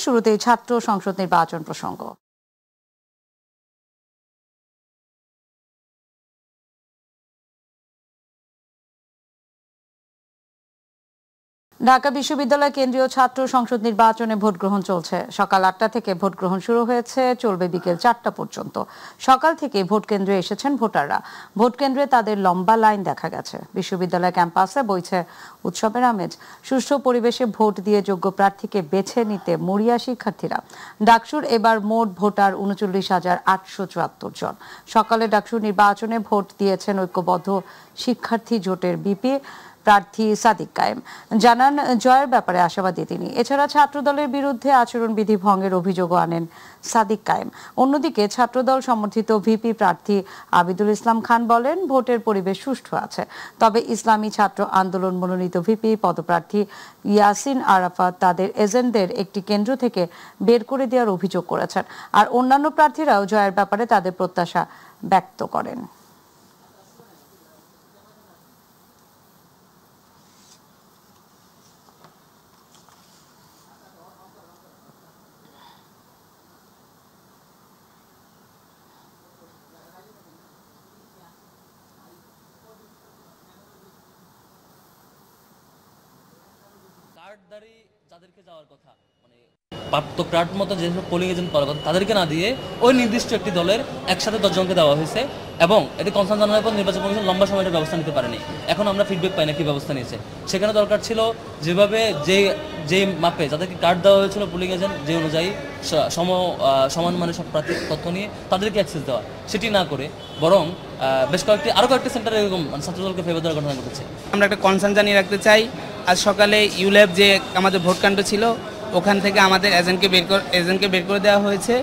শুরুতেই ছাত্র সংসদ নির্বাচন প্রসঙ্গ। ঢাকা বিশ্ববিদ্যালয় কেন্দ্রীয় ছাত্র সংসদ নির্বাচনে ভোট গ্রহণ চলছে। সকাল ৮টা থেকে ভোট গ্রহণ শুরু হয়েছে, চলবে বিকেল ৪টা পর্যন্ত। সকাল থেকে ভোট কেন্দ্রে এসেছেন ভোটাররা। ভোট কেন্দ্রে তাদের লম্বা লাইন দেখা গেছে। বিশ্ববিদ্যালয় ক্যাম্পাসে বইছে উৎসবের আমেজ। সুষ্ঠু পরিবেশে ভোট দিয়ে যোগ্য প্রার্থীকে বেছে নিতে মরিয়া শিক্ষার্থীরা। ডাকসুর এবার মোট ভোটার ৩৯,৮৭৪ জন। সকালে ডাকসুর নির্বাচনে ভোট দিয়েছেন ঐক্যবদ্ধ শিক্ষার্থী জোটের বিপি প্রার্থী সাদিক কায়েম। জানান, জয়ের ব্যাপারে আশাবাদী তিনি। এছাড়া ছাত্রদলের বিরুদ্ধে আচরণবিধি ভঙ্গের অভিযোগও আনেন সাদিক কায়েম। অন্যদিকে ছাত্রদল সমর্থিত ভিপি প্রার্থী আবিদুল ইসলাম খান বলেন, ভোটের পরিবেশ সুষ্ঠু আছে। তবে ইসলামী ছাত্র আন্দোলন মনোনীত ভিপি পদপ্রার্থী ইয়াসিন আরাফাত তাদের এজেন্টদের একটি কেন্দ্র থেকে বের করে দেওয়ার অভিযোগ করেছেন। আর অন্যান্য প্রার্থীরাও জয়ের ব্যাপারে তাদের প্রত্যাশা ব্যক্ত করেন। যাদেরকে যাওয়ার কথা, মানে প্রাপ্ত কার্ড মতো যেসব পোলিং এজেন্ট পাওয়ার কথা তাদেরকে না দিয়ে ওই নির্দিষ্ট একটি দলের একসাথে 10 জনকে দেওয়া হয়েছে এবং এতে কনসার্ন জানানোর পর নির্বাচন কমিশন লম্বা সময়ের ব্যবস্থা নিতে পারেনি। এখন আমরা ফিডব্যাক পাই না কি ব্যবস্থা নিয়েছে। সেখানে দরকার ছিল যেভাবে যে মাপে যাদেরকে কার্ড দেওয়া হয়েছিল পোলিং এজেন্ট যে অনুযায়ী সমান মানের সব প্রার্থীর তথ্য নিয়ে তাদেরকে অ্যাক্সেস দেওয়া, সেটি না করে বরং বেশ আরও কয়েকটি সেন্টারে এরকম ছাত্রদলকে ফেভার দেওয়ার ঘটনা ঘটেছে। আমরা একটা কনসার্ন জানিয়ে রাখতে চাই, আজ সকালে ইউল্যাব যে আমাদের ভোটকাণ্ড ছিল ওখান থেকে আমাদের এজেন্টকে বের করে দেওয়া হয়েছে।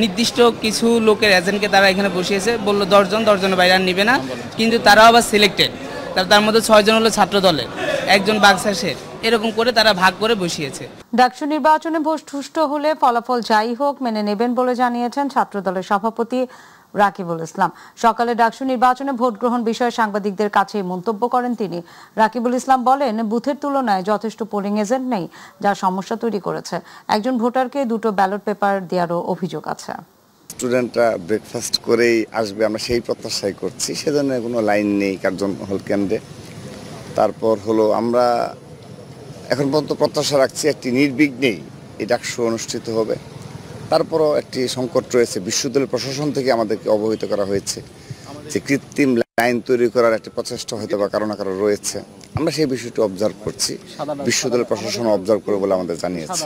নির্দিষ্ট কিছু লোকের এজেন্টকে তারা এখানে বসিয়েছে, বললো 10 জন, 10 জনের বাইরে আর নিবে না। কিন্তু তারাও আবার সিলেক্টেড, তার মধ্যে 6 জন হলো ছাত্র দলের, একজন বাক্সাসের, এরকম করে তারা ভাগ করে বসিয়েছে। ডাকসু নির্বাচনে ভোট সুষ্ঠু হলে ফলাফল যাই হোক মেনে নেবেন বলে জানিয়েছেন ছাত্রদলের সভাপতি রাকিবুল ইসলাম। সকালে ডাকসু নির্বাচনে ভোট গ্রহণ বিষয়ে সাংবাদিকদের কাছে মন্তব্য করেন তিনি। রাকিবুল ইসলাম বলেন, বুথের তুলনায় যথেষ্ট পোলিং এজেন্ট নেই, যা সমস্যা তৈরি করেছে। একজন ভোটারকে 2টো ব্যালট পেপার দেওয়ারও অভিযোগ আছে। স্টুডেন্টরা ব্রেকফাস্ট করেই আসবে, আমরা সেই প্রত্যাশাই করছি। সেজন্য কোনো লাইন নেই কার্জন হল কেন্দ্রে। তারপর হলো আমরা এখন পর্যন্ত প্রত্যাশা রাখছি একটি নির্বিঘ্নেই এই ডাকসু অনুষ্ঠিত হবে। তারপরও একটি সংকট রয়েছে। বিশ্ববিদ্যালয় প্রশাসন থেকে আমাদেরকে অবহিত করা হয়েছে যে কৃত্রিম লাইন তৈরি করার একটা প্রচেষ্টা হয়তো বা কারো না কারো রয়েছে। আমরা সেই বিষয়টি অবজার্ভ করছি, বিশ্ববিদ্যালয় প্রশাসন অবজার্ভ করে বলে আমাদের জানিয়েছে।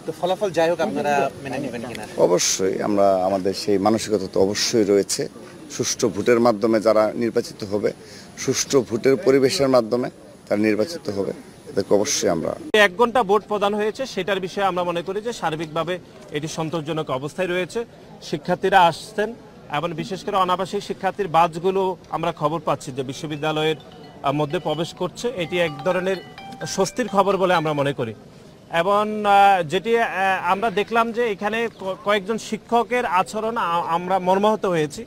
তো ফলাফল যাই হোক আপনারা মেনে নেবেন কিনা? অবশ্যই, আমরা আমাদের সেই মানসিকতা তো অবশ্যই রয়েছে। সুষ্ঠু ভোটের মাধ্যমে যারা নির্বাচিত হবে, সুষ্ঠু ভোটের পরিবেশের মাধ্যমে তারা নির্বাচিত হবে, এদেরকে অবশ্যই আমরা 1 ঘন্টা ভোট প্রদান হয়েছে সেটার বিষয়ে আমরা মনে করি যে সার্বিকভাবে এটি সন্তোষজনক অবস্থায় রয়েছে। শিক্ষার্থীরা আসছেন এবং বিশেষ করে অনাবাসিক শিক্ষার্থীর বাসগুলো আমরা খবর পাচ্ছি যে বিশ্ববিদ্যালয়ের মধ্যে প্রবেশ করছে। এটি এক ধরনের স্বস্তির খবর বলে আমরা মনে করি। এবং যেটি আমরা দেখলাম যে এখানে কয়েকজন শিক্ষকের আচরণ আমরা মর্মাহত হয়েছি।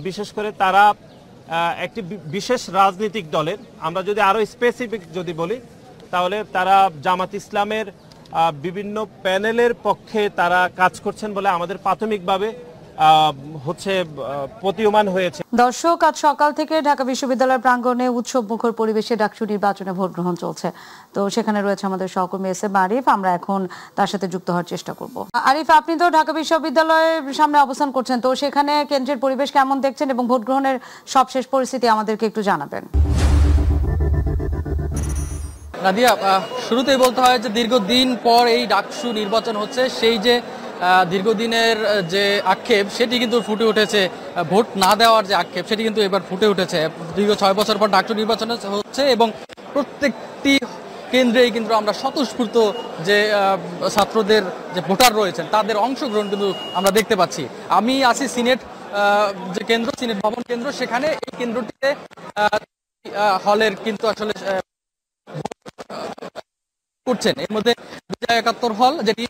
বিশেষ করে তারা একটি বিশেষ রাজনৈতিক দলের, আমরা যদি আরও স্পেসিফিক যদি বলি তাহলে তারা জামাত ইসলামের বিভিন্ন প্যানেলের পক্ষে তারা কাজ করছেন বলে আমাদের প্রাথমিকভাবে প্রতীয়মান হয়েছে। দর্শক, আজ সকাল থেকে ঢাকা বিশ্ববিদ্যালয়ের প্রাঙ্গণে উৎসব মুখর পরিবেশে ডাকসু নির্বাচনে ভোট গ্রহণ চলছে। তো সেখানে রয়েছে আমাদের সহকর্মী এস.এম. আরিফ। আমরা এখন তার সাথে যুক্ত হওয়ার চেষ্টা করব। আরিফ, আপনি তো ঢাকা বিশ্ববিদ্যালয়ের সামনে অবস্থান করছেন, তো সেখানে কেন্দ্রের পরিবেশ কেমন দেখছেন এবং ভোট গ্রহণের সবশেষ পরিস্থিতি আমাদেরকে একটু জানাবেন। নাদিয়া, শুরুতেই বলতে হয় যে দীর্ঘদিন পর এই ডাকসু নির্বাচন হচ্ছে। সেই যে দীর্ঘদিনের যে আক্ষেপ সেটি কিন্তু ফুটে উঠেছে, ভোট না দেওয়ার যে আক্ষেপ সেটি কিন্তু এবার ফুটে উঠেছে। দীর্ঘ 6 বছর পর ডাকসু নির্বাচন হচ্ছে এবং প্রত্যেকটি কেন্দ্রেই কিন্তু আমরা স্বতঃস্ফূর্ত যে ছাত্রদের যে ভোটার রয়েছেন তাদের অংশগ্রহণ কিন্তু আমরা দেখতে পাচ্ছি। আমি আছি সিনেট যে কেন্দ্র, সিনেট ভবন কেন্দ্র, সেখানে এই কেন্দ্রটিতে হলের কিন্তু আসলে করছেন। এর মধ্যে বিজয় 71 হল, যেটি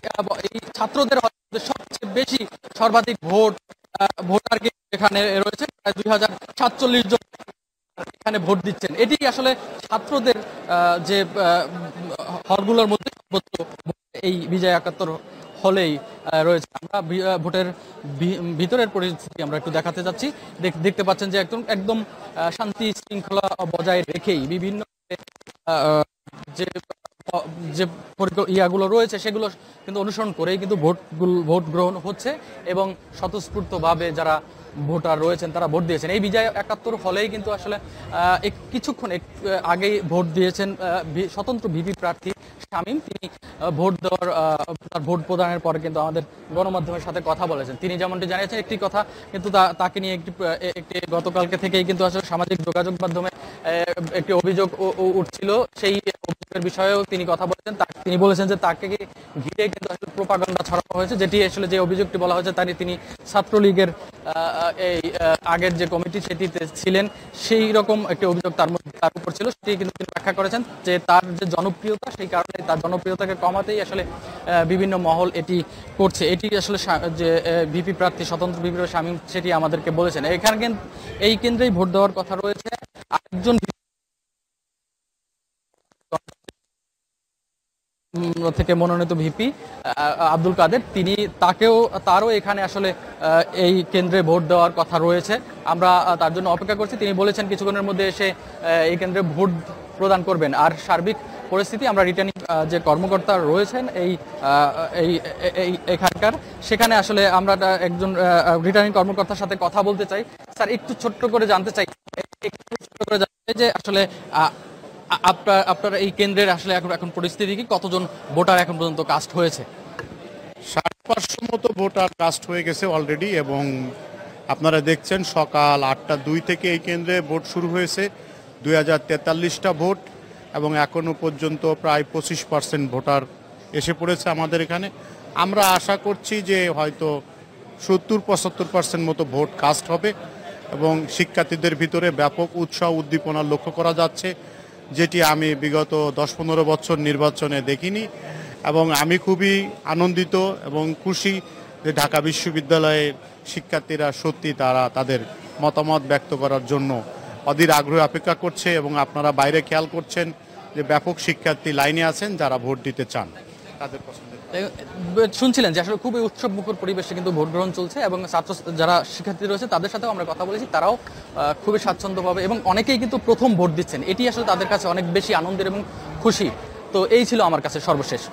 এই ছাত্রদের সবচেয়ে বেশি সর্বাধিক ভোটার এখানে রয়েছে, প্রায় 2047 জন এখানে ভোট দিচ্ছেন। এটি আসলে ছাত্রদের যে হলগুলোর মধ্যে এই বিজয় 71 হলেই রয়েছে। আমরা ভোটের ভিতরের পরিস্থিতি আমরা একটু দেখাতে যাচ্ছি। দেখতে পাচ্ছেন যে একদম শান্তি শৃঙ্খলা বজায় রেখেই বিভিন্ন যে যে ইয়াগুলো রয়েছে সেগুলো কিন্তু অনুসরণ করেই কিন্তু ভোট গ্রহণ হচ্ছে এবং স্বতঃস্ফূর্তভাবে যারা ভোটার রয়েছেন তারা ভোট দিয়েছেন। এই বিজয় ৭১ হলেই কিন্তু আসলে কিছুক্ষণ আগেই ভোট দিয়েছেন স্বতন্ত্র ভিপি প্রার্থী শামীম। তিনি ভোট দেওয়ার ভোট প্রদানের পরে কিন্তু আমাদের গণমাধ্যমের সাথে কথা বলেছেন। তিনি যেমনটি জানিয়েছেন একটি কথা কিন্তু তাকে নিয়ে একটি গতকালকে থেকেই কিন্তু আসলে সামাজিক যোগাযোগ মাধ্যমে একটি অভিযোগ উঠছিল। সেই অভিযোগের বিষয়েও তিনি কথা বলেছেন। তিনি বলেছেন যে তাকে ঘিরে কিন্তু আসলে প্রোপাগান্ডা ছড়ানো হয়েছে, যেটি আসলে যে অভিযোগটি বলা হয়েছে তিনি ছাত্রলীগের এই আগের যে কমিটি সেটিতে ছিলেন, সেই রকম একটি অভিযোগ তার উপর ছিল। সেটি কিন্তু তিনি ব্যাখ্যা করেছেন যে তার যে জনপ্রিয়তা, সেই কারণে তার জনপ্রিয়তাকে কমাতেই আসলে বিভিন্ন মহল এটি করছে। এটি আসলে যে ভিপি প্রার্থী স্বতন্ত্র ভিপি শামীম সেটি আমাদেরকে বলেছেন। এখানে এই কেন্দ্রেই ভোট দেওয়ার কথা রয়েছে। আরেকজন থেকে মনোনীত ভিপি আব্দুল কাদের, তারও এখানে আসলে এই কেন্দ্রে ভোট দেওয়ার কথা রয়েছে। আমরা তার জন্য অপেক্ষা করছি। তিনি বলেছেন কিছুক্ষণের মধ্যে এসে এই কেন্দ্রে ভোট প্রদান করবেন। আর সার্বিক পরিস্থিতি আমরা রিটার্নিং যে কর্মকর্তা রয়েছেন এখানকার, সেখানে আসলে আমরা একজন রিটার্নিং কর্মকর্তার সাথে কথা বলতে চাই। স্যার, একটু ছোট্ট করে জানতে চাই যে আসলে আপনার এই কেন্দ্রের আসলে এখন পরিস্থিতি কি, কতজন ভোটার এখন পর্যন্ত কাস্ট হয়েছে? ৫০০ মতো ভোটার কাস্ট হয়ে গেছে অলরেডি, এবং আপনারা দেখছেন সকাল ৮:০২ থেকে এই কেন্দ্রে ভোট শুরু হয়েছে। ২০৪৩টা ভোট, এবং এখনো পর্যন্ত প্রায় ২৫% ভোটার এসে পড়েছে আমাদের এখানে। আমরা আশা করছি যে হয়তো ৭০-৭৫% মতো ভোট কাস্ট হবে, এবং শিক্ষার্থীদের ভিতরে ব্যাপক উৎসাহ উদ্দীপনা লক্ষ্য করা যাচ্ছে, যেটি আমি বিগত ১০-১৫ বছর নির্বাচনে দেখিনি। এবং আমি খুবই আনন্দিত এবং খুশি যে ঢাকা বিশ্ববিদ্যালয়ের শিক্ষার্থীরা সত্যি তারা তাদের মতামত ব্যক্ত করার জন্য অধীর আগ্রহে অপেক্ষা করছে, এবং আপনারা বাইরে খেয়াল করছেন যে ব্যাপক শিক্ষার্থী লাইনে আছেন যারা ভোট দিতে চান। তাদের পছন্দের শুনছিলেন যে আসলে খুবই উৎসব মুখর পরিবেশে কিন্তু ভোট গ্রহণ চলছে, এবং যারা শিক্ষার্থী রয়েছে তাদের সাথেও আমরা কথা বলেছি, তারাও খুবই স্বাচ্ছন্দ্যভাবে এবং অনেকেই কিন্তু প্রথম ভোট দিচ্ছেন। এটি আসলে তাদের কাছে অনেক বেশি আনন্দের এবং খুশি। তো এই ছিল আমার কাছে সর্বশেষ।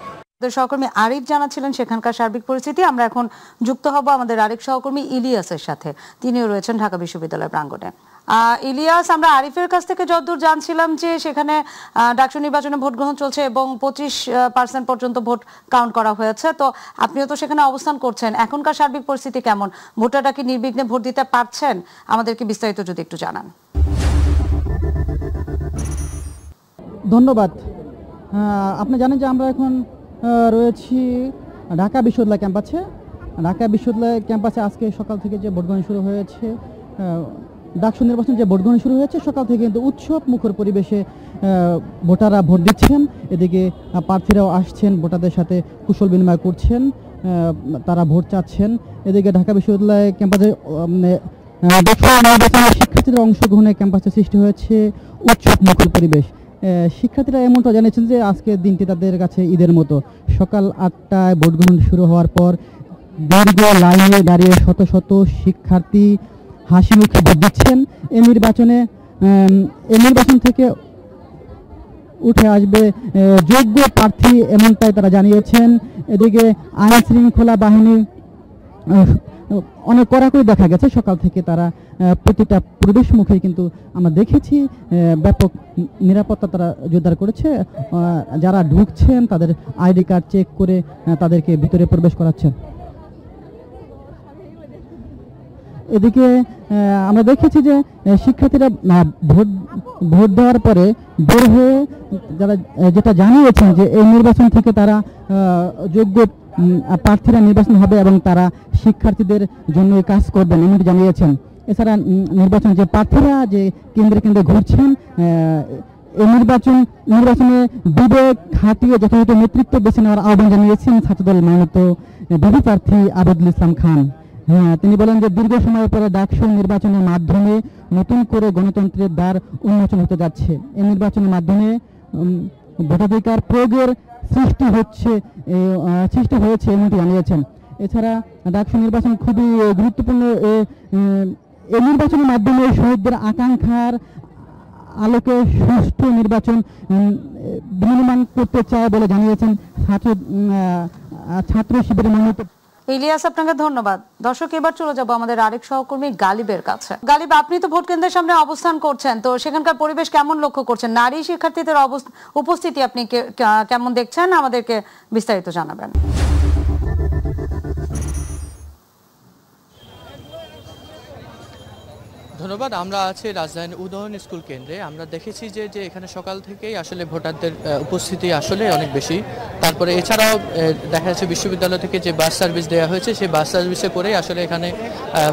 সহকর্মী আরিফ জানাচ্ছিলেন সেখানকার সার্বিক পরিস্থিতি। আমরা এখন যুক্ত হব আমাদের আরেক সহকর্মী ইলিয়াসের সাথে, তিনিও রয়েছেন ঢাকা বিশ্ববিদ্যালয় প্রাঙ্গণে। ইলিয়াস, আমরা আরিফের কাছ থেকে যতদূর জানছিলাম যে সেখানে ডাকসু নির্বাচনে ভোট গ্রহণ চলছে এবং 25% পর্যন্ত ভোট কাউন্ট করা হয়েছে। তো আপনিও তো সেখানে অবস্থান করছেন, এখনকার সার্বিক পরিস্থিতি কেমন? ভোটাররা কি নির্বিঘ্নে ভোট দিতে পারছেন? আমাদেরকে বিস্তারিত যদি একটু জানান। ধন্যবাদ। আপনি জানেন যে আমরা এখন রয়েছি ঢাকা বিশ্ববিদ্যালয় ক্যাম্পাসে। ঢাকা বিশ্ববিদ্যালয় ক্যাম্পাসে আজকে সকাল থেকে যে ভোটগ্রহণ শুরু হয়েছে, ডাকসু নির্বাচন যে ভোটগ্রহণ শুরু হয়েছে, সকাল থেকে কিন্তু উৎসব মুখর পরিবেশে ভোটাররা ভোট দিচ্ছেন। এদিকে প্রার্থীরাও আসছেন, ভোটারদের সাথে কুশল বিনিময় করছেন, তারা ভোট চাচ্ছেন। এদিকে ঢাকা বিশ্ববিদ্যালয় ক্যাম্পাসে শিক্ষার্থীদের অংশগ্রহণে ক্যাম্পাসে সৃষ্টি হয়েছে উৎসব মুখর পরিবেশ। শিক্ষার্থীরা এমনটা জানিয়েছেন যে আজকের দিনটি তাদের কাছে ঈদের মতো। সকাল 8টায় ভোট গ্রহণ শুরু হওয়ার পর দীর্ঘ লাইনে দাঁড়িয়ে শত শত শিক্ষার্থী হাসি মুখে ভোট দিচ্ছেন। এই নির্বাচন থেকে উঠে আসবে যোগ্য প্রার্থী, এমনটাই তারা জানিয়েছেন। এদিকে আইন শৃঙ্খলা বাহিনী অনেক কড়াকড়ি দেখা গেছে সকাল থেকে। তারা প্রতিটা পরিবেশ মুখে কিন্তু আমরা দেখেছি ব্যাপক নিরাপত্তা তারা জোরদার করেছে। যারা ঢুকছেন তাদের আইডি কার্ড চেক করে তাদেরকে ভিতরে প্রবেশ করাচ্ছেন। এদিকে আমরা দেখেছি যে শিক্ষার্থীরা ভোট দেওয়ার পরে বের হয়ে যারা যেটা জানিয়েছেন যে এই নির্বাচন থেকে তারা যোগ্য প্রার্থীরা নির্বাচন হবে এবং তারা শিক্ষার্থীদের জন্য কাজ করবেন এমনটি জানিয়েছেন। এছাড়া নির্বাচনে যে প্রার্থীরা যে কেন্দ্রে কেন্দ্রে ঘুরছেন, এই নির্বাচনে বিবেক খাটিয়ে যথাযথ নেতৃত্ব বেছে নেওয়ার আহ্বান জানিয়েছেন ছাত্রদল মনোনীত বিপি প্রার্থী আবেদুল ইসলাম খান। তিনি বলেন যে দীর্ঘ সময় পরে ডাকসু নির্বাচনের মাধ্যমে নতুন করে গণতন্ত্রের দ্বার উন্মোচন হতে যাচ্ছে। এই নির্বাচনের মাধ্যমে ভোটাধিকার প্রয়োগের সৃষ্টি হয়েছে এমনটি জানিয়েছেন। এছাড়া ডাকসু নির্বাচন খুবই গুরুত্বপূর্ণ। এই নির্বাচনের মাধ্যমে শহীদদের আকাঙ্ক্ষার আলোকে সুষ্ঠু নির্বাচন বিনির্মাণ করতে চায় বলে জানিয়েছেন ছাত্র শিবিরের মনোনীত। ইলিয়াস, আপনাকে ধন্যবাদ। দর্শক, এবার চলে যাব আমাদের আরেক সহকর্মী গালিবের কাছে। গালিব, আপনি তো ভোট কেন্দ্রের সামনে অবস্থান করছেন, তো সেখানকার পরিবেশ কেমন লক্ষ্য করছেন? নারী শিক্ষার্থীদের উপস্থিতি আপনি কেমন দেখছেন? আমাদেরকে বিস্তারিত জানাবেন। ধন্যবাদ। আমরা আছি রাজধানীর উদয়ন স্কুল কেন্দ্রে। আমরা দেখেছি যে এখানে সকাল থেকেই আসলে ভোটারদের উপস্থিতি আসলে অনেক বেশি। তারপরে এছাড়াও দেখা যাচ্ছে বিশ্ববিদ্যালয় থেকে যে বাস সার্ভিস দেওয়া হয়েছে, সেই বাস সার্ভিসে করেই আসলে এখানে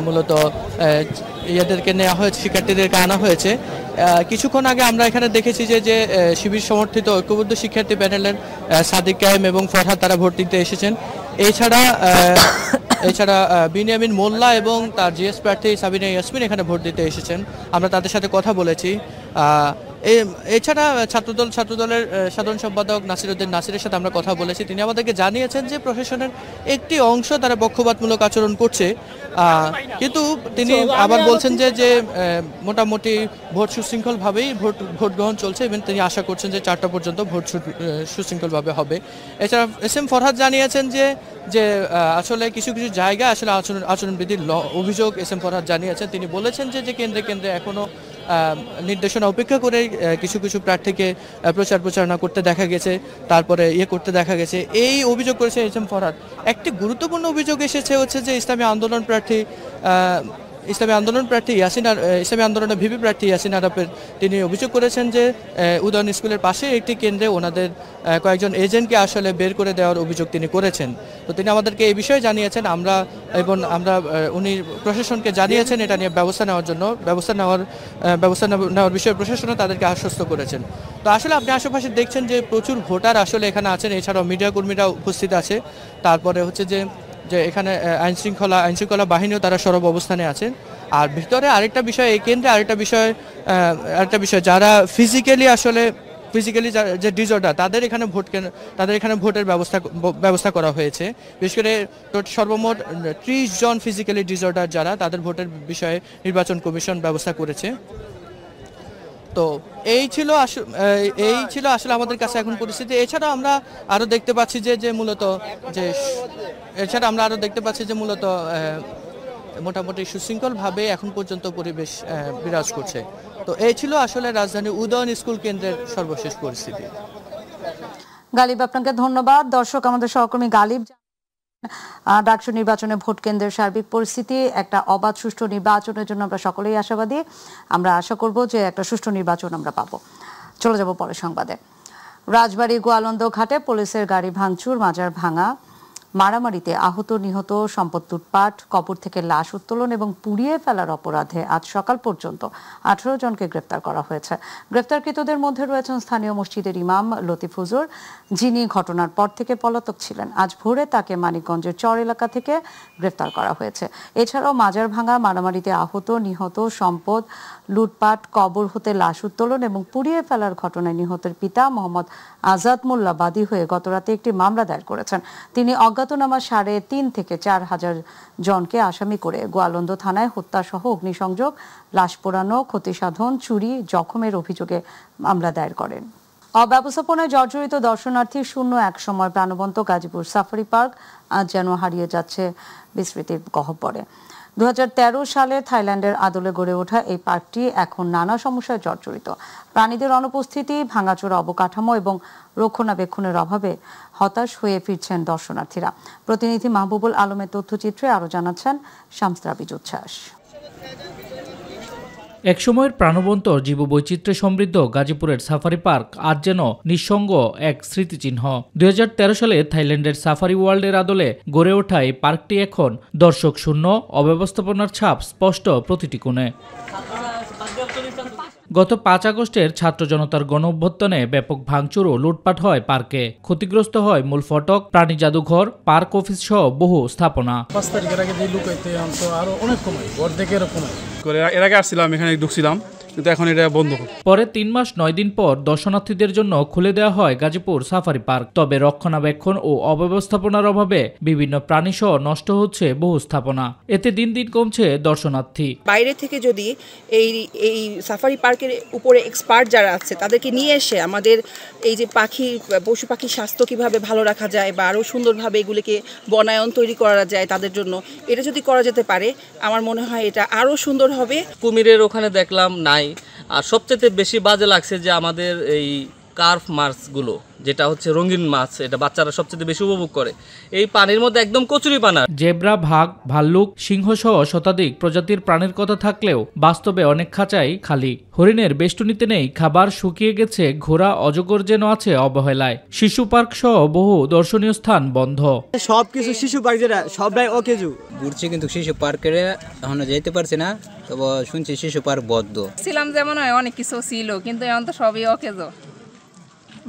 মূলত ইয়েদেরকে নেওয়া হয়েছে, শিক্ষার্থীদেরকে আনা হয়েছে। কিছুক্ষণ আগে আমরা এখানে দেখেছি যে শিবির সমর্থিত ঐক্যবদ্ধ শিক্ষার্থী প্যানেলের সাদিক কায়েম এবং ফরহাদ তারা ভোট দিতে এসেছেন। এছাড়া বিনিয়ামিন মোল্লা এবং তার জিএস প্রার্থী সাবিনা ইয়াসমিন এখানে ভোট দিতে এসেছেন। আমরা তাদের সাথে কথা বলেছি। এছাড়া ছাত্রদলের সাধারণ সম্পাদক নাসিরউদ্দিন নাসিরের সাথে আমরা কথা বলেছি। তিনি আমাদেরকে জানিয়েছেন যে প্রশাসনের একটি অংশ তারা পক্ষপাতমূলক আচরণ করছে, কিন্তু তিনি আবার বলছেন যে মোটামুটি ভোট সুশৃঙ্খলভাবেই ভোট গ্রহণ চলছে এবং তিনি আশা করছেন যে 4টা পর্যন্ত ভোট সুশৃঙ্খলভাবে হবে। এছাড়া এস.এম. ফরহাদ জানিয়েছেন যে আসলে কিছু জায়গায় আসলে আচরণবিধির অভিযোগ এস.এম. ফরহাদ জানিয়েছেন। তিনি বলেছেন যে কেন্দ্রে এখনো নির্দেশনা উপেক্ষা করে কিছু প্রার্থীকে প্রচারণা করতে দেখা গেছে, তারপরে করতে দেখা গেছে, এই অভিযোগ করেছে এস.এম. ফরহাদ। একটি গুরুত্বপূর্ণ অভিযোগ এসেছে হচ্ছে যে ইসলামী আন্দোলনের ভিপি প্রার্থী ইয়াসিন আরাফের তিনি অভিযোগ করেছেন যে উদয়ন স্কুলের পাশে একটি কেন্দ্রে ওনাদের কয়েকজন এজেন্টকে আসলে বের করে দেওয়ার অভিযোগ তিনি করেছেন। তো তিনি আমাদেরকে এই বিষয়ে জানিয়েছেন। আমরা উনি প্রশাসনকে জানিয়েছেন এটা নিয়ে ব্যবস্থা নেওয়ার বিষয়ে প্রশাসনও তাদেরকে আশ্বস্ত করেছেন। তো আসলে আপনি আশেপাশে দেখছেন যে প্রচুর ভোটার আসলে এখানে আছেন। এছাড়াও মিডিয়া কর্মীরা উপস্থিত আছে। তারপরে হচ্ছে যে এখানে আইনশৃঙ্খলা বাহিনীও তারা সরব অবস্থানে আছেন। আর ভিতরে আরেকটা বিষয়, এই কেন্দ্রে আরেকটা বিষয় যারা ফিজিক্যালি যে ডিসঅর্ডার তাদের এখানে ভোটের ব্যবস্থা করা হয়েছে। বিশেষ করে সর্বমোট 30 জন ফিজিক্যালি ডিসঅর্ডার যারা, তাদের ভোটের বিষয়ে নির্বাচন কমিশন ব্যবস্থা করেছে। তো এই ছিল আসলে আমাদের কাছে এখন পরিস্থিতি। এছাড়া আমরা আরো দেখতে পাচ্ছি যে মূলত মোটামুটি সুশৃঙ্খলভাবে এখন পর্যন্ত পরিবেশ বিরাজ করছে। তো এই ছিল আসলে রাজধানী উদয়ন স্কুল কেন্দ্রের সর্বশেষ পরিস্থিতি। গালিব, আপনাকে ধন্যবাদ। দর্শক, আমাদের সহকর্মী গালিব ডাকসু নির্বাচনে ভোট কেন্দ্রের সার্বিক পরিস্থিতি, একটা অবাধ সুষ্ঠু নির্বাচনের জন্য আমরা সকলেই আশাবাদী। আমরা আশা করব যে একটা সুষ্ঠু নির্বাচন আমরা পাবো। চলে যাব পরের সংবাদে। রাজবাড়ী গোয়ালন্দ ঘাটে পুলিশের গাড়ি ভাঙচুর, মাজার ভাঙা, মারামারিতে আহত নিহত, সম্পদ লুটপাট, কবর থেকে লাশ উত্তোলন এবং পুড়িয়ে ফেলার অপরাধে আজ সকাল পর্যন্ত 18 জনকে গ্রেপ্তার করা হয়েছে। গ্রেপ্তারকৃতদের মধ্যে রয়েছেন স্থানীয় মসজিদের ইমাম লতিফ হুজুর, যিনি ঘটনার পর থেকে পলাতক ছিলেন। আজ ভোরে তাকে মানিকগঞ্জের চর এলাকা থেকে গ্রেপ্তার করা হয়েছে। এছাড়াও মাজার ভাঙা, মারামারিতে আহত নিহত, সম্পদ লুটপাট, কবর হতে লাশ উত্তোলন এবং পুড়িয়ে ফেলার ঘটনায় নিহতের পিতা মোহাম্মদ আজাদ মোল্লা বাদী হয়ে গতরাতে একটি মামলা দায়ের করেছেন। তিনি অজ্ঞাতনামা 3.5 থেকে 4,000 জনকে আসামি করে গোয়ালন্দ থানায় হত্যাসহ অগ্নিসংযোগ, লাশ পোড়ানো, ক্ষতি সাধন, চুরি, জখমের অভিযোগে মামলা দায়ের করেন। অব্যবস্থাপনায় জর্জরিত দর্শনার্থী শূন্য এক সময় প্রাণবন্ত গাজীপুর সাফারি পার্ক আজ যেন হারিয়ে যাচ্ছে বিস্মৃতির গহ্বরে। 2013 সালে থাইল্যান্ডের আদলে গড়ে ওঠা এই পার্কটি এখন নানা সমস্যায় জর্জরিত। প্রাণীদের অনুপস্থিতি, ভাঙাচোরা অবকাঠামো এবং রক্ষণাবেক্ষণের অভাবে হতাশ হয়ে ফিরছেন দর্শনার্থীরা। প্রতিনিধি মাহবুবুল আলমের তথ্যচিত্রে আরো জানাচ্ছেন শামস রাবিজ উচ্ছ্বাস। একসময়ের প্রাণবন্ত জীববৈচিত্র্যে সমৃদ্ধ গাজীপুরের সাফারি পার্ক আজ যেন নিঃসঙ্গ এক স্মৃতিচিহ্ন। 2013 সালে থাইল্যান্ডের সাফারি ওয়ার্ল্ডের আদলে গড়ে ওঠা এই পার্কটি এখন দর্শক শূন্য, অব্যবস্থাপনার ছাপ স্পষ্ট প্রতিটি কোণে। গত 5 আগস্টের ছাত্র জনতার গণ অভ্যুত্থানে ব্যাপক ভাঙচুর ও লুটপাট হয় পার্কে। ক্ষতিগ্রস্ত হয় মূল ফটক, প্রাণী জাদুঘর, পার্ক অফিস সহ বহু স্থাপনা। 5 তারিখের আগে যে লুকাইতে আরো অনেক কমায়, অর্ধেকের কমায়। এর আগে আসছিলাম, এখানে ঢুকছিলাম, কিন্তু এখন এটা বন্ধ। পরে 3 মাস 9 দিন পর দর্শনার্থীদের জন্য খুলে দেওয়া হয় গাজীপুর সাফারি পার্ক। তবে রক্ষণাবেক্ষণ ও অব্যবস্থাপনার অভাবে বিভিন্ন প্রাণীসহ নষ্ট হচ্ছে বহু স্থাপনা। এতে দিন দিন কমছে দর্শনার্থী। বাইরে থেকে যদি এই সাফারি পার্কের উপরে এক্সপার্ট যারা আছে তাদেরকে নিয়ে এসে আমাদের এই যে পশু পাখির স্বাস্থ্য কিভাবে ভালো রাখা যায় বা আরও সুন্দরভাবে এগুলিকে বনায়ন তৈরি করা যায় তাদের জন্য, এটা যদি করা যেতে পারে আমার মনে হয় এটা আরও সুন্দর হবে। কুমিরের ওখানে দেখলাম নাই। আর সবচেয়ে বেশি বাজে লাগছে যে আমাদের এই কার্ভ মাছগুলো, যেটা হচ্ছে রঙিন মাছ, এটা বাচ্চারা সবচেয়ে বেশি উপভোগ করে। এই পানির মধ্যে একদম কচুরিপানা। জেব্রা, বাঘ, ভাল্লুক, সিংহ সহ শতাধিক প্রজাতির প্রাণীর কথা থাকলেও বাস্তবে অনেক খাঁচাই খালি। হরিণের বেষ্টনীতে নেই খাবার, শুকিয়ে গেছে ঘোড়া, অজগর যেন আছে অবহেলায়। শিশু পার্ক সহ বহু দর্শনীয় স্থান বন্ধ। সবকিছু শিশু পার্ক যেটা সবটাই অকেজু। ঘুরছি কিন্তু শিশু পার্কে এখনো যেতে পারছি না, তবে শুনছি শিশু পার্ক বদ্ধ। ছিলাম যেমন অনেক কিছু ছিল, কিন্তু এখন তো সবই অকেজো।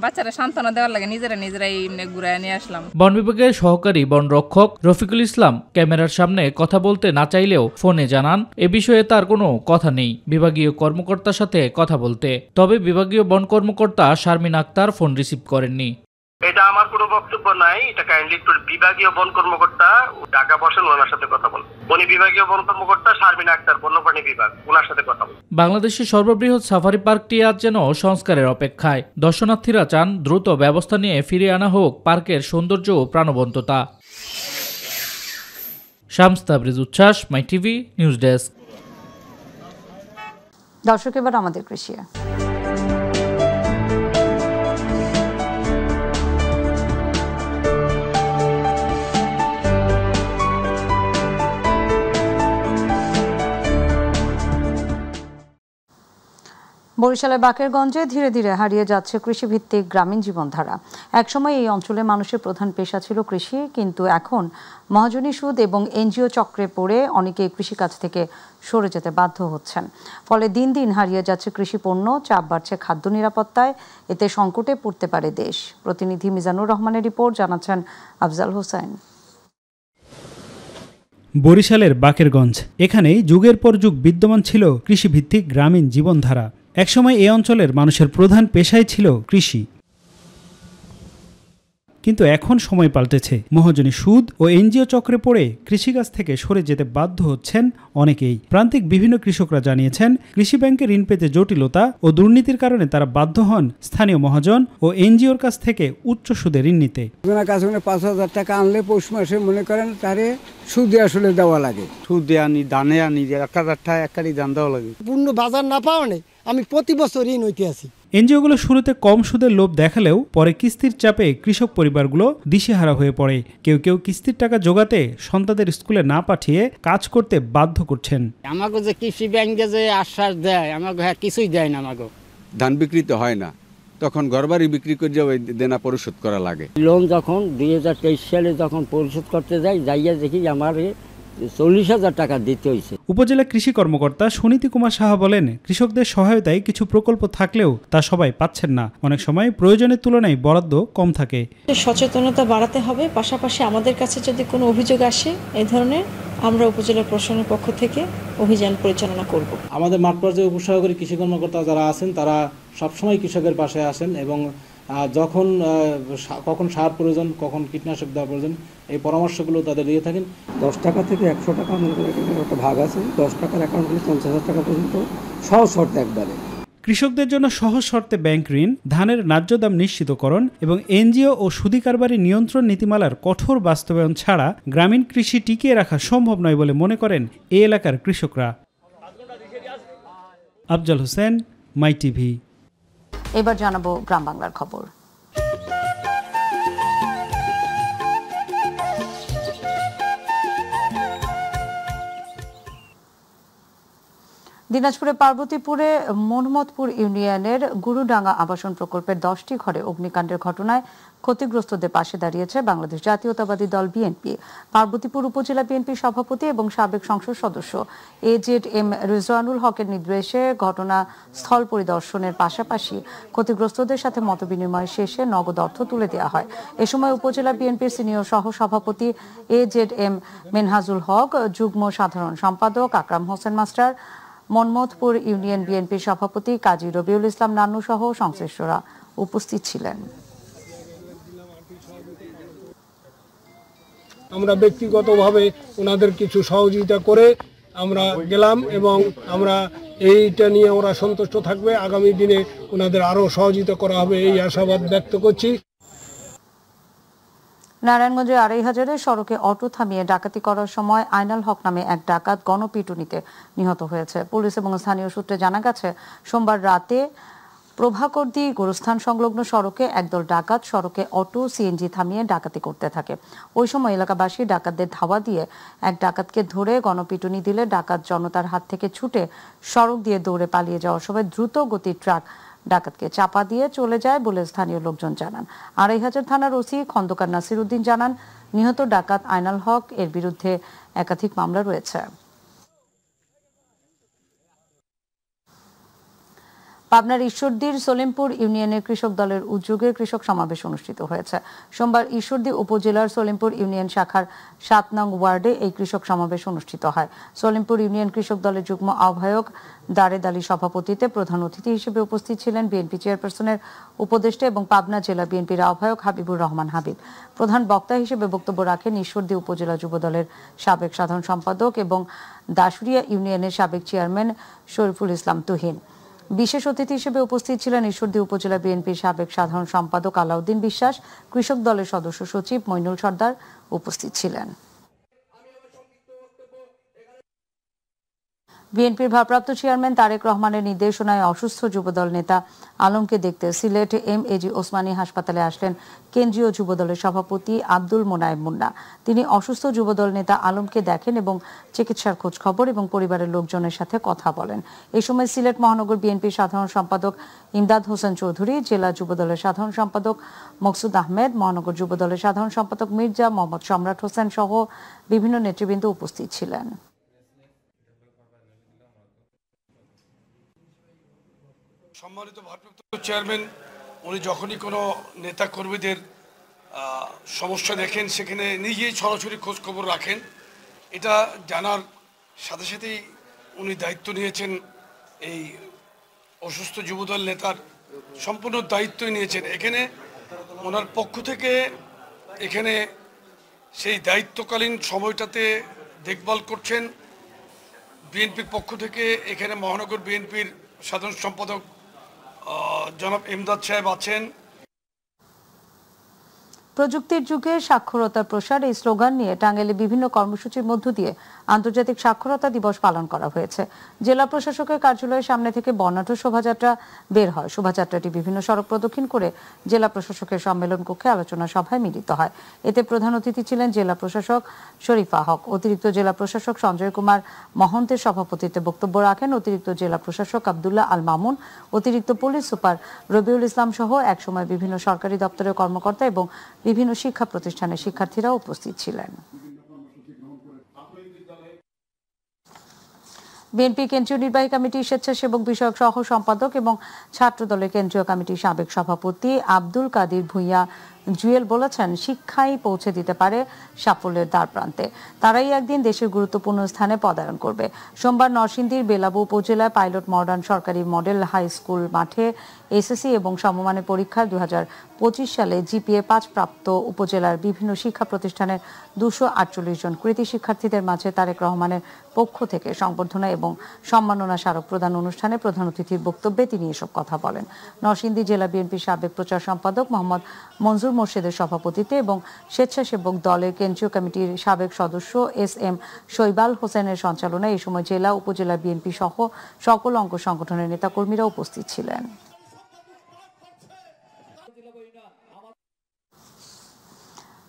বাচ্চারা সান্ত্বনা দেওয়ার লাগে নিজেরাই ঘুরায় নিয়ে আসলাম। বন বিভাগের সহকারী বন রক্ষক রফিকুল ইসলাম ক্যামেরার সামনে কথা বলতে না চাইলেও ফোনে জানান এ বিষয়ে তার কোনো কথা নেই বিভাগীয় কর্মকর্তার সাথে কথা বলতে। তবে বিভাগীয় বন কর্মকর্তা শারমিন আক্তার ফোন রিসিভ করেননি। এটা আমার কোনো বক্তব্য নাই, এটা কাইন্ডলি বিভাগীয় বন কর্মকর্তা ঢাকা বসেন, ওনার সাথে কথা বল। উনি বিভাগীয় বন কর্মকর্তা শারমিন আক্তার, বন্যপ্রাণী বিভাগ, ওনার সাথে কথা বল। বাংলাদেশের সর্ববৃহৎ সাফারি পার্কটি আজ যেন সংস্কারের অপেক্ষায়। দর্শনার্থীরা চান দ্রুত ব্যবস্থা নিয়ে ফিরিয়ে আনা হোক পার্কের সৌন্দর্য ও প্রাণবন্ততা। শামস তাবরিজ উচ্ছ্বাস, মাই টিভি নিউজ ডেস্ক। দর্শক, এবার আমাদের কৃষি। বরিশালের বাকেরগঞ্জে ধীরে ধীরে হারিয়ে যাচ্ছে কৃষিভিত্তিক গ্রামীণ জীবনধারা। একসময় এই অঞ্চলের মানুষের প্রধান পেশা ছিল কৃষি, কিন্তু এখন মহাজনী সুদ এবং এনজিও চক্রে পড়ে অনেকেই কৃষিকাজ থেকে সরে যেতে বাধ্য হচ্ছেন। ফলে দিন দিন হারিয়ে যাচ্ছে কৃষি পণ্য, চাপ বাড়ছে খাদ্য নিরাপত্তায়, এতে সংকটে পড়তে পারে দেশ। প্রতিনিধি মিজানুর রহমানের রিপোর্ট, জানাচ্ছেন আফজাল হোসেন। বরিশালের বাকেরগঞ্জ, এখানেই যুগের পর যুগ বিদ্যমান ছিল কৃষিভিত্তিক গ্রামীণ জীবনধারা। একসময় এই অঞ্চলের মানুষের প্রধান পেশাই ছিল কৃষি, কিন্তু এখন সময় পাল্টেছে। মহাজনী সুদ ও এনজিও চক্রে পড়ে কৃষিকাজ থেকে সরে যেতে বাধ্য হচ্ছেন অনেকেই। প্রান্তিক বিভিন্ন কৃষকরা জানিয়েছেন, কৃষি ব্যাংকে ঋণ পেতে জটিলতা ও দুর্নীতির কারণে তারা বাধ্য হন স্থানীয় মহাজন ও এনজিওর কাছ থেকে উচ্চ সুদে ঋণ নিতে। ৫,০০০ টাকা আনলে পৌষ মাসে মনে করেন তারে সুদে আসলে দেওয়া লাগে। সুদে আনি, দানে আনি, ১,০০০ টাকা এককারি দান দেওয়া লাগে। পূর্ণ বাজার না পাওয়া নেই, আমি প্রতি বছর ঋণ হইতে আছি। এনজিওগুলো শুরুতে কম সুদের লোভ দেখালেও পরে কিস্তির চাপে কৃষক পরিবারগুলো দিশেহারা হয়ে পড়ে। কেউ কেউ কিস্তির টাকা জোগাতে সন্তানদের স্কুলে না পাঠিয়ে কাজ করতে বাধ্য করছেন। আমাকে যে কৃষি ব্যাংকে যে আশ্বাস দেয়, আমাকে কিছুই দেয় না। আমাকে ধান বিক্রিতে হয় না, তখন ঘরবাড়ি বিক্রি করে ওই দেনা পরিশোধ করা লাগে। লোন যখন ২০২৩ সালে যখন পরিশোধ করতে যাইয়া দেখি আমার ৪০,০০০ টাকা দিতে হয়েছে। উপজেলা কৃষি কর্মকর্তা সুনীতি কুমার সাহা বলেন, কৃষকদের সহায়তায় কিছু প্রকল্প থাকলেও তা সবাই পাচ্ছেন না। অনেক সময় প্রয়োজনের তুলনায় বরাদ্দ কম থাকে। সচেতনতা বাড়াতে হবে, পাশাপাশি আমাদের কাছে যদি কোনো অভিযোগ আসে এই ধরনের, আমরা উপজেলা প্রশাসনের পক্ষ থেকে অভিযান পরিচালনা করব। আমাদের মাঠ পর্যায়ে উপসহকারী কৃষি কর্মকর্তা যারা আছেন তারা সবসময় কৃষকের পাশে আসেন এবং কখন সার প্রয়োজন, কখন কীটনাশক দেওয়া প্রয়োজন, এই পরামর্শগুলো তাদের দিয়ে থাকেন। ১০ টাকা থেকে ১০০ টাকা আমাদের একটা ভাগ আছে। ১০ টাকার অ্যাকাউন্ট হলে ৫০,০০০ টাকা পর্যন্ত সহজ শর্তে একবারে। কৃষকদের জন্য সহজ শর্তে ব্যাংক ঋণ, ধানের ন্যায্য দাম নিশ্চিতকরণ এবং এনজিও ও সুদি কারবারি নিয়ন্ত্রণ নীতিমালার কঠোর বাস্তবায়ন ছাড়া গ্রামীণ কৃষি টিকিয়ে রাখা সম্ভব নয় বলে মনে করেন এই এলাকার কৃষকরা। আফজাল হোসেন, মাই টিভি। এবার জানাবো গ্রাম বাংলার খবর। দিনাজপুরের পার্বতীপুরে মোহাম্মদপুর ইউনিয়নের গুরুডাঙ্গা আবাসন প্রকল্পের 10টি ঘরে অগ্নিকাণ্ডের ঘটনায় ক্ষতিগ্রস্তদের পাশে দাঁড়িয়েছে বাংলাদেশ জাতীয়তাবাদী দল বিএনপি। পার্বতীপুর উপজেলা বিএনপির সভাপতি এবং সাবেক সংসদ সদস্য AZM রিজওয়ানুল হকের নির্দেশে ঘটনাস্থল পরিদর্শনের পাশাপাশি ক্ষতিগ্রস্তদের সাথে মতবিনিময় শেষে নগদ অর্থ তুলে দেওয়া হয়। এ সময় উপজেলা বিএনপির সিনিয়র সহ সভাপতি AZM মেনহাজুল হক, যুগ্ম সাধারণ সম্পাদক আকরাম হোসেন মাস্টার, মনমথপুর ইউনিয়ন বিএনপির সভাপতি কাজী রবিউল ইসলাম নান্নু সহ সংশ্লিষ্টরা উপস্থিত ছিলেন। আমরা ব্যক্তিগতভাবে ওনাদের কিছু সহযোগিতা করে আমরা গেলাম এবং আমরা এইটা নিয়ে ওরা সন্তুষ্ট থাকবে। আগামী দিনে ওনাদের আরো সহযোগিতা করা হবে এই আশাবাদ ব্যক্ত করছি। নারায়ণগঞ্জের আড়াইহাজারে সড়কে অটো থামিয়ে ডাকাতি করার সময় আইনাল হক নামে এক ডাকাত গণপিটুনিতে নিহত হয়েছে। পুলিশ এবং স্থানীয় সূত্রে জানা গেছে, সোমবার রাতে প্রভাকরদি গোরস্থান সংলগ্ন সড়কে একদল ডাকাত সড়কে অটো সিএনজি থামিয়ে ডাকাতি করতে থাকে। ওই সময় এলাকাবাসী ডাকাতদের ধাওয়া দিয়ে এক ডাকাতকে ধরে গণপিটুনি দিলে ডাকাত জনতার হাত থেকে ছুটে সড়ক দিয়ে দৌড়ে পালিয়ে যাওয়ার সময় দ্রুত গতির ট্রাক ডাকাতকে চাপা দিয়ে চলে যায় বলে স্থানীয় লোকজন জানান। আড়াইহাজার থানার ওসি খন্দকার নাসির উদ্দিন জানান, নিহত ডাকাত আইনাল হক এর বিরুদ্ধে একাধিক মামলা রয়েছে। পাবনার ঈশ্বরদীর সলিমপুর ইউনিয়নের কৃষক দলের উদ্যোগে কৃষক সমাবেশ অনুষ্ঠিত হয়েছে। সোমবার ঈশ্বরদী উপজেলার সলিমপুর ইউনিয়ন শাখার ৭ নং ওয়ার্ডে এই কৃষক সমাবেশ অনুষ্ঠিত হয়। সলিমপুর ইউনিয়ন কৃষক দলের যুগ্ম আহ্বায়ক দারেদ আলী সভাপতিত্বে প্রধান অতিথি হিসেবে উপস্থিত ছিলেন বিএনপি চেয়ারপারসনের উপদেষ্টা এবং পাবনা জেলা বিএনপির আহ্বায়ক হাবিবুর রহমান হাবিব। প্রধান বক্তা হিসেবে বক্তব্য রাখেন ঈশ্বরদী উপজেলা যুব দলের সাবেক সাধারণ সম্পাদক এবং দাসুরিয়া ইউনিয়নের সাবেক চেয়ারম্যান শরীফুল ইসলাম তুহিন। বিশেষ অতিথি হিসেবে উপস্থিত ছিলেন ঈশ্বরদী উপজেলা বিএনপির সাবেক সাধারণ সম্পাদক আলাউদ্দিন বিশ্বাস, কৃষক দলের সদস্য সচিব মইনুল সর্দার উপস্থিত ছিলেন। বিএনপির ভারপ্রাপ্ত চেয়ারম্যান তারেক রহমানের নির্দেশনায় অসুস্থ যুবদল নেতা আলমকে দেখতে সিলেট এমএজি ওসমানী হাসপাতালে আসলেন কেন্দ্রীয় যুবদলের সভাপতি আব্দুল মোনায়েম মুন্না। তিনি অসুস্থ যুবদল নেতা আলমকে দেখেন এবং চিকিৎসার খোঁজ খবর এবং পরিবারের লোকজনের সাথে কথা বলেন। এই সময় সিলেট মহানগর বিএনপির সাধারণ সম্পাদক ইমদাদ হোসেন চৌধুরী, জেলা যুবদলের সাধারণ সম্পাদক মকসুদ আহমেদ, মহানগর যুবদলের সাধারণ সম্পাদক মির্জা মোহাম্মদ সম্রাট হোসেন সহ বিভিন্ন নেতৃবৃন্দ উপস্থিত ছিলেন। সম্মানিত ভারপ্রাপ্ত চেয়ারম্যান, উনি যখনই কোনো নেতা কর্মীদের সমস্যা দেখেন সেখানে নিজেই সরাসরি খোঁজ খবর রাখেন। এটা জানার সাথে সাথেই উনি দায়িত্ব নিয়েছেন, এই অসুস্থ যুবদল নেতার সম্পূর্ণ দায়িত্বই নিয়েছেন। এখানে ওনার পক্ষ থেকে এখানে সেই দায়িত্বকালীন সময়টাতে দেখভাল করছেন। বিএনপির পক্ষ থেকে এখানে মহানগর বিএনপির সাধারণ সম্পাদক জনাব ইমদাদ সাহেব আছেন। প্রযুক্তির যুগে সাক্ষরতার প্রসার এই স্লোগান নিয়ে টাঙ্গাইলে বিভিন্ন কর্মসূচির মধ্য দিয়ে আন্তর্জাতিক সাক্ষরতা দিবস পালন করা হয়েছে। জেলা প্রশাসকের কার্যালয়ের সামনে থেকে বর্ণাঢ্য শোভাযাত্রা বের হয়। শোভাযাত্রাটি বিভিন্ন সড়ক প্রদক্ষিণ করে জেলা প্রশাসকের সম্মেলন কক্ষে আলোচনা সভায় মিলিত হয়। এতে প্রধান অতিথি ছিলেন জেলা প্রশাসক শরীফা হক। অতিরিক্ত জেলা প্রশাসক সঞ্জয় কুমার মহন্তের সভাপতিত্বে বক্তব্য রাখেন অতিরিক্ত জেলা প্রশাসক আব্দুল্লাহ আল মামুন, অতিরিক্ত পুলিশ সুপার রবিউল ইসলাম সহ একসময় বিভিন্ন সরকারি দপ্তরের কর্মকর্তা এবং বিভিন্ন শিক্ষা প্রতিষ্ঠানের শিক্ষার্থীরা উপস্থিত ছিলেন। বিএনপি কেন্দ্রীয় নির্বাহী কমিটির স্বেচ্ছাসেবক বিষয়ক সহ সম্পাদক এবং ছাত্র দলের কেন্দ্রীয় কমিটির সাবেক সভাপতি আব্দুল কাদির ভুঁইয়া জুয়েল বলেছেন, শিক্ষাই পৌঁছে দিতে পারে সাফল্যের দ্বারপ্রান্তে। তারাই একদিন দেশের গুরুত্বপূর্ণ স্থানে পদায়ন করবে। সোমবার নরসিংদীর বেলাবু উপজেলায় পাইলট মডার্ন সরকারি মডেল হাই স্কুল মাঠে এসএসসি এবং সমমানের পরীক্ষায় 2025 সালে জিপিএ 5 প্রাপ্ত উপজেলার বিভিন্ন শিক্ষা প্রতিষ্ঠানের 248 জন কৃতি শিক্ষার্থীদের মাঝে তারেক রহমানের পক্ষ থেকে সংবর্ধনা এবং সম্মাননা স্মারক প্রদান অনুষ্ঠানে প্রধান অতিথির বক্তব্যে তিনি এসব কথা বলেন। নরসিংদী জেলা বিএনপির সাবেক প্রচার সম্পাদক মোহাম্মদ মনজুর মোর্শেদের সভাপতিত্বে এবং স্বেচ্ছাসেবক দলের কেন্দ্রীয় কমিটির সাবেক সদস্য এসএম শৈবাল হোসেনের সঞ্চালনায় এই সময় জেলা উপজেলা বিএনপি সহ সকল অঙ্গ সংগঠনের নেতাকর্মীরা উপস্থিত ছিলেন।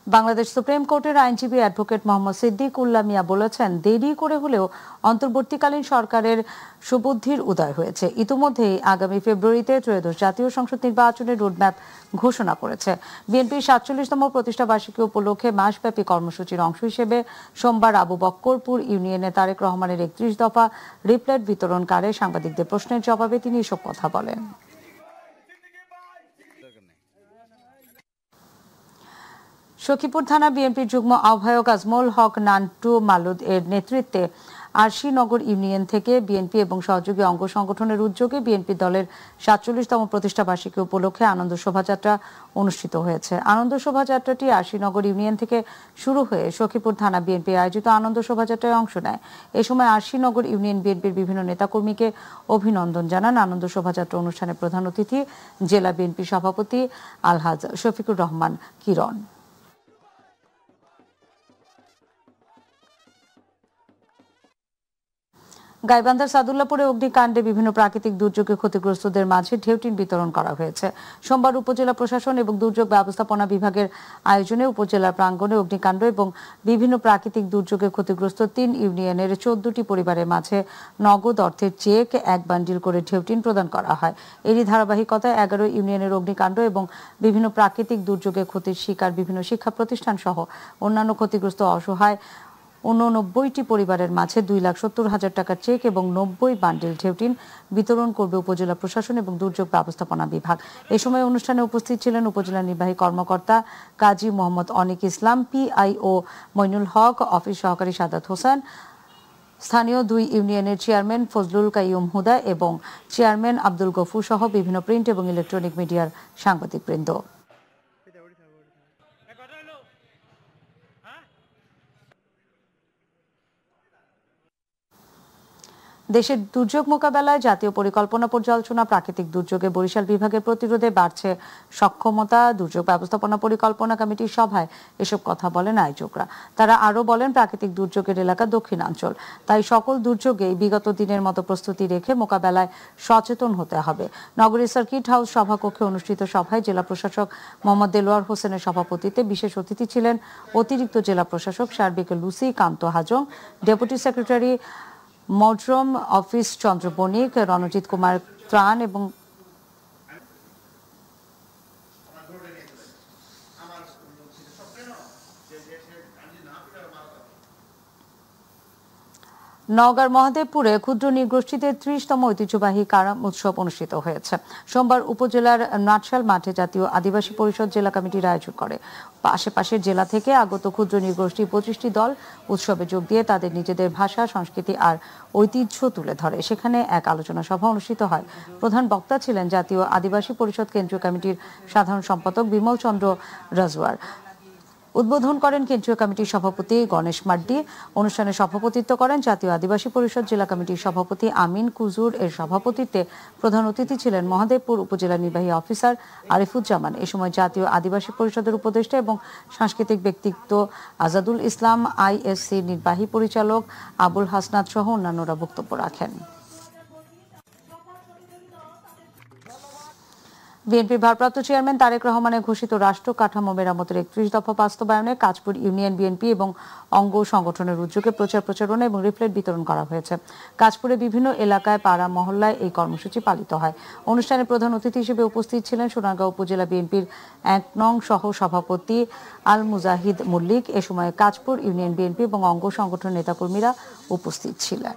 বাংলাদেশ সুপ্রিম কোর্টের আইনজীবী অ্যাডভোকেট মোহাম্মদ সিদ্দিক উল্লাহ মিয়া বলেছেন, দেরি করে হলেও অন্তর্বর্তীকালীন সরকারের সুবুদ্ধির উদয় হয়েছে। ইতিমধ্যেই আগামী ফেব্রুয়ারিতে ত্রয়োদশ জাতীয় সংসদ নির্বাচনের রোডম্যাপ ঘোষণা করেছে। বিএনপির 47তম প্রতিষ্ঠা বার্ষিকী উপলক্ষে মাসব্যাপী কর্মসূচির অংশ হিসেবে সোমবার আবু বক্করপুর ইউনিয়নে তারেক রহমানের 31 দফা রিপ্লেট বিতরণকালে সাংবাদিকদের প্রশ্নের জবাবে তিনি এসব কথা বলেন। সখীপুর থানা বিএনপির যুগ্ম আহ্বায়ক আজমল হক নান্টু মালুদ এর নেতৃত্বে আরশিনগর ইউনিয়ন থেকে বিএনপি এবং সহযোগী অঙ্গ সংগঠনের উদ্যোগে বিএনপি দলের ৪৭তম প্রতিষ্ঠা বার্ষিকী উপলক্ষে আনন্দ শোভাযাত্রা অনুষ্ঠিত হয়েছে। আনন্দ শোভাযাত্রাটি আরশিনগর ইউনিয়ন থেকে শুরু হয়ে সখীপুর থানা বিএনপি আয়োজিত আনন্দ শোভাযাত্রায় অংশ নেয়। এ সময় আরশিনগর ইউনিয়ন বিএনপির বিভিন্ন নেতাকর্মীকে অভিনন্দন জানান। আনন্দ শোভাযাত্রা অনুষ্ঠানে প্রধান অতিথি জেলা বিএনপি সভাপতি আলহাজ শফিকুর রহমান কিরণ। গাইবান্ধার সাদুল্লাপুরে অগ্নিকাণ্ডে বিভিন্ন প্রাকৃতিক দুর্যোগে ক্ষতিগ্রস্তদের মাঝে ঢেউটিন বিতরণ করা হয়েছে। সোমবার উপজেলা প্রশাসন এবং দুর্যোগ ব্যবস্থাপনা বিভাগের আয়োজনে উপজেলার প্রাঙ্গণে অগ্নিকাণ্ড এবং বিভিন্ন প্রাকৃতিক দুর্যোগে ক্ষতিগ্রস্ত ৩ ইউনিয়নের ১৪টি পরিবারের মাঝে নগদ অর্থের চেক ১ বান্ডিল করে ঢেউটিন প্রদান করা হয়। এরই ধারাবাহিকতায় ১১ ইউনিয়নের অগ্নিকাণ্ড এবং বিভিন্ন প্রাকৃতিক দুর্যোগে ক্ষতির শিকার বিভিন্ন শিক্ষা প্রতিষ্ঠান সহ অন্যান্য ক্ষতিগ্রস্ত অসহায় ৮৯টি পরিবারের মাঝে ২,৭০,০০০ টাকার চেক এবং ৯০ বান্ডিল ঢেউটিন বিতরণ করবে উপজেলা প্রশাসন এবং দুর্যোগ ব্যবস্থাপনা বিভাগ। এ সময় অনুষ্ঠানে উপস্থিত ছিলেন উপজেলা নির্বাহী কর্মকর্তা কাজী মোহাম্মদ অনিক ইসলাম, পিআইও মইনুল হক, অফিস সহকারী সাদাত হোসেন, স্থানীয় ২ ইউনিয়নের চেয়ারম্যান ফজলুল কাইয়ুম হুদা এবং চেয়ারম্যান আব্দুল গফুর সহ বিভিন্ন প্রিন্ট এবং ইলেকট্রনিক মিডিয়ার সাংবাদিকবৃন্দ। দেশের দুর্যোগ মোকাবেলায় জাতীয় পরিকল্পনা পর্যালোচনা প্রাকৃতিক দুর্যোগে বরিশাল বিভাগের প্রতিরোধে বাড়ছে সক্ষমতা। দুর্যোগ ব্যবস্থাপনা পরিকল্পনা কমিটির সভায় এসব কথা বলেন আয়োজকরা। তারা আরও বলেন, প্রাকৃতিক দুর্যোগের এলাকা দক্ষিণাঞ্চল, তাই সকল দুর্যোগেই বিগত দিনের মতো প্রস্তুতি রেখে মোকাবেলায় সচেতন হতে হবে। নগরীর সার্কিট হাউস সভাকক্ষে অনুষ্ঠিত সভায় জেলা প্রশাসক মোহাম্মদ দেলোয়ার হোসেনের সভাপতিত্বে বিশেষ অতিথি ছিলেন অতিরিক্ত জেলা প্রশাসক সার্বিক লুসি কান্ত হাজং, ডেপুটি সেক্রেটারি মডরম অফিস চন্দ্র বণিক, রণজিৎ কুমার ত্রাণ এবং নওগাঁর মহাদেবপুরে ক্ষুদ্র নৃগোষ্ঠীদের ৩০তম ঐতিহ্যবাহী কারাম উৎসব অনুষ্ঠিত হয়েছে। সোমবার উপজেলার নাটশাল মাঠে জাতীয় আদিবাসী পরিষদ জেলা কমিটির আয়োজন করে। আশেপাশের জেলা থেকে আগত ক্ষুদ্র নৃগোষ্ঠী ২৫টি দল উৎসবে যোগ দিয়ে তাদের নিজেদের ভাষা, সংস্কৃতি আর ঐতিহ্য তুলে ধরে। সেখানে এক আলোচনা সভা অনুষ্ঠিত হয়। প্রধান বক্তা ছিলেন জাতীয় আদিবাসী পরিষদ কেন্দ্রীয় কমিটির সাধারণ সম্পাদক বিমল চন্দ্র রাজওয়ার। উদ্বোধন করেন কেন্দ্রীয় কমিটির সভাপতি গণেশ মাড্ডি। অনুষ্ঠানে সভাপতিত্ব করেন জাতীয় আদিবাসী পরিষদ জেলা কমিটির সভাপতি আমিন কুজুর। এর সভাপতিত্বে প্রধান অতিথি ছিলেন মহাদেবপুর উপজেলা নির্বাহী অফিসার আরিফুজ্জামান। এ সময় জাতীয় আদিবাসী পরিষদের উপদেষ্টা এবং সাংস্কৃতিক ব্যক্তিত্ব আজাদুল ইসলাম, আইএসসি নির্বাহী পরিচালক আবুল হাসনাত সহ অন্যান্যরা বক্তব্য রাখেন। বিএনপির ভারপ্রাপ্ত চেয়ারম্যান তারেক রহমানের ঘোষিত রাষ্ট্র কাঠামো মেরামতের ৩১ দফা বাস্তবায়নে কাঁচপুর ইউনিয়ন বিএনপি এবং অঙ্গ সংগঠনের উদ্যোগে প্রচারণা এবং লিফলেট বিতরণ করা হয়েছে। কাঁচপুরে বিভিন্ন এলাকায়, পাড়া মহল্লায় এই কর্মসূচি পালিত হয়। অনুষ্ঠানে প্রধান অতিথি হিসেবে উপস্থিত ছিলেন সোনারগাঁও উপজেলা বিএনপির ১ নং সহ সভাপতি আল মুজাহিদ মল্লিক। এ সময় কাঁচপুর ইউনিয়ন বিএনপি এবং অঙ্গ সংগঠনের নেতাকর্মীরা উপস্থিত ছিলেন।